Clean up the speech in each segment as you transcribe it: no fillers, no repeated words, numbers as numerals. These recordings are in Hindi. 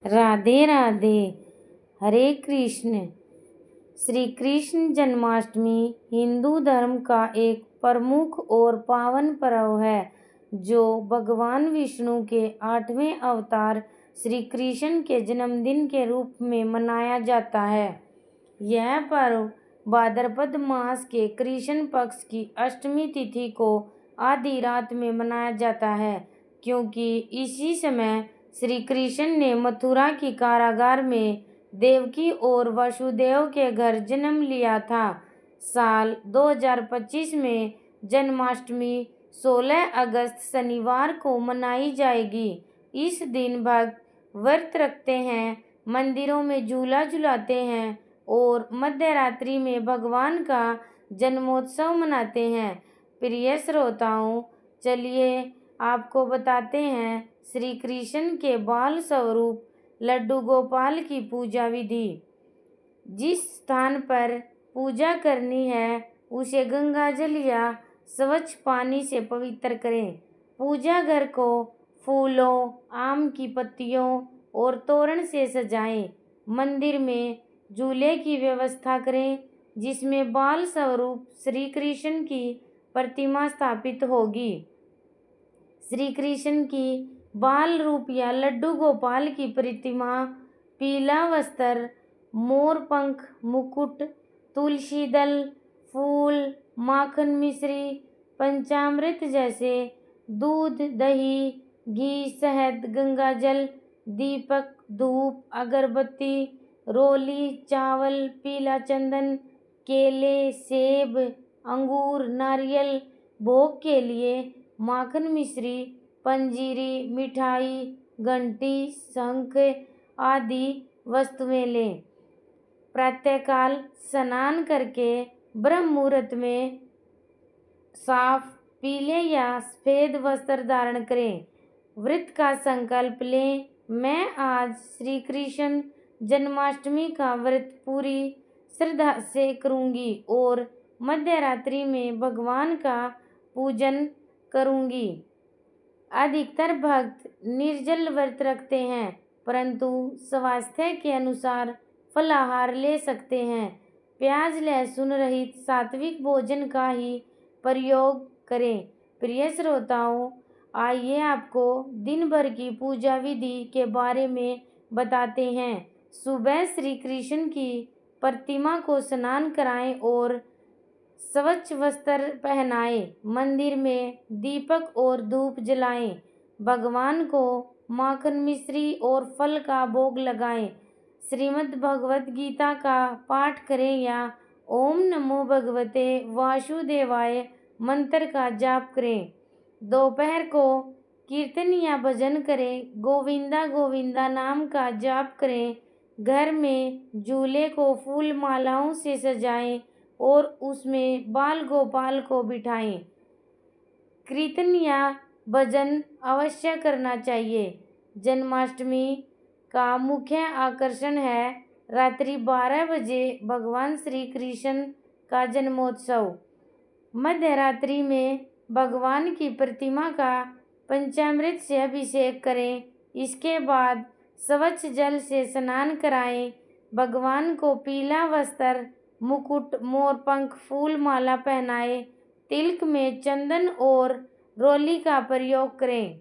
राधे राधे। हरे कृष्ण। श्री कृष्ण जन्माष्टमी हिंदू धर्म का एक प्रमुख और पावन पर्व है जो भगवान विष्णु के 8वें अवतार श्री कृष्ण के जन्मदिन के रूप में मनाया जाता है। यह पर्व भाद्रपद मास के कृष्ण पक्ष की अष्टमी तिथि को आधी रात में मनाया जाता है, क्योंकि इसी समय श्री कृष्ण ने मथुरा की कारागार में देवकी और वसुदेव के घर जन्म लिया था। साल 2025 में जन्माष्टमी 16 अगस्त शनिवार को मनाई जाएगी। इस दिन भक्त व्रत रखते हैं, मंदिरों में झूला झुलाते हैं और मध्य रात्रि में भगवान का जन्मोत्सव मनाते हैं। प्रिय श्रोताओं, चलिए आपको बताते हैं श्री कृष्ण के बाल स्वरूप लड्डू गोपाल की पूजा विधि। जिस स्थान पर पूजा करनी है उसे गंगाजल या स्वच्छ पानी से पवित्र करें। पूजा घर को फूलों, आम की पत्तियों और तोरण से सजाएं। मंदिर में झूले की व्यवस्था करें जिसमें बाल स्वरूप श्री कृष्ण की प्रतिमा स्थापित होगी। श्री कृष्ण की बाल रूप या लड्डू गोपाल की प्रतिमा पीला वस्त्र, मोर पंख, मुकुट, तुलसी दल, फूल, माखन मिश्री, पंचामृत जैसे दूध, दही, घी, शहद, गंगाजल, दीपक, धूप, अगरबत्ती, रोली, चावल, पीला चंदन, केले, सेब, अंगूर, नारियल, भोग के लिए माखन मिश्री, पंजीरी, मिठाई, घंटी, शंख आदि वस्तुएं लें। प्रातःकाल स्नान करके ब्रह्म मुहूर्त में साफ पीले या सफेद वस्त्र धारण करें। व्रत का संकल्प लें। मैं आज श्री कृष्ण जन्माष्टमी का व्रत पूरी श्रद्धा से करूंगी और मध्य रात्रि में भगवान का पूजन करूंगी। अधिकतर भक्त निर्जल व्रत रखते हैं, परंतु स्वास्थ्य के अनुसार फलाहार ले सकते हैं। प्याज लहसुन रहित सात्विक भोजन का ही प्रयोग करें। प्रिय श्रोताओं, आइए आपको दिन भर की पूजा विधि के बारे में बताते हैं। सुबह श्री कृष्ण की प्रतिमा को स्नान कराएं और स्वच्छ वस्त्र पहनाएं। मंदिर में दीपक और धूप जलाएं। भगवान को माखन मिश्री और फल का भोग लगाएं। श्रीमद् भगवत गीता का पाठ करें या ओम नमो भगवते वासुदेवाय मंत्र का जाप करें। दोपहर को कीर्तन या भजन करें। गोविंदा गोविंदा नाम का जाप करें। घर में झूले को फूल मालाओं से सजाएं और उसमें बाल गोपाल को बिठाएं। कीर्तन या भजन अवश्य करना चाहिए। जन्माष्टमी का मुख्य आकर्षण है रात्रि 12 बजे भगवान श्री कृष्ण का जन्मोत्सव। मध्य रात्रि में भगवान की प्रतिमा का पंचामृत से अभिषेक करें। इसके बाद स्वच्छ जल से स्नान कराएं। भगवान को पीला वस्त्र, मुकुट, मोरपंख, फूल माला पहनाएं। तिलक में चंदन और रोली का प्रयोग करें।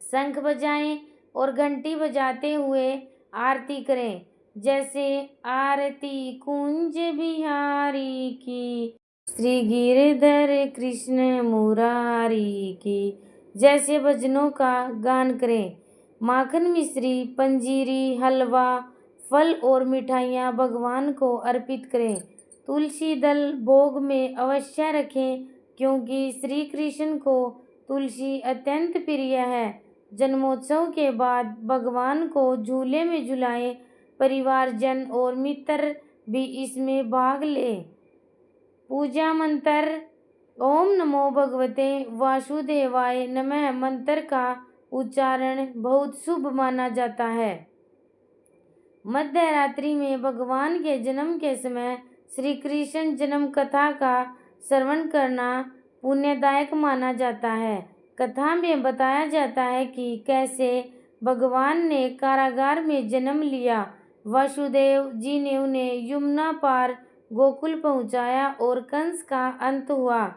शंख बजाएं और घंटी बजाते हुए आरती करें, जैसे आरती कुंज बिहारी की, श्री गिरधर कृष्ण मुरारी की जैसे भजनों का गान करें। माखन मिश्री, पंजीरी, हलवा, फल और मिठाइयाँ भगवान को अर्पित करें। तुलसी दल भोग में अवश्य रखें, क्योंकि श्री कृष्ण को तुलसी अत्यंत प्रिय है। जन्मोत्सव के बाद भगवान को झूले में झुलाएं। परिवारजन और मित्र भी इसमें भाग लें। पूजा मंत्र ओम नमो भगवते वासुदेवाय नमः मंत्र का उच्चारण बहुत शुभ माना जाता है। मध्य रात्रि में भगवान के जन्म के समय श्री कृष्ण जन्म कथा का श्रवण करना पुण्यदायक माना जाता है। कथा में बताया जाता है कि कैसे भगवान ने कारागार में जन्म लिया। वासुदेव जी ने उन्हें यमुना पार गोकुल पहुंचाया और कंस का अंत हुआ।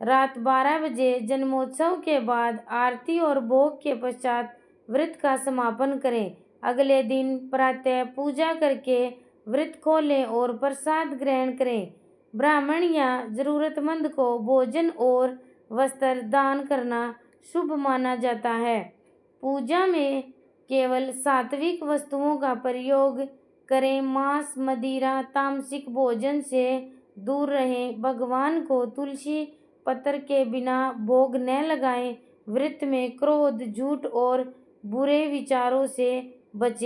रात 12 बजे जन्मोत्सव के बाद आरती और भोग के पश्चात व्रत का समापन करें। अगले दिन प्रातः पूजा करके व्रत खोलें और प्रसाद ग्रहण करें। ब्राह्मण या जरूरतमंद को भोजन और वस्त्र दान करना शुभ माना जाता है। पूजा में केवल सात्विक वस्तुओं का प्रयोग करें। मांस, मदिरा, तामसिक भोजन से दूर रहें। भगवान को तुलसी पत्र के बिना भोग न लगाएं। व्रत में क्रोध, झूठ और बुरे विचारों से बचें।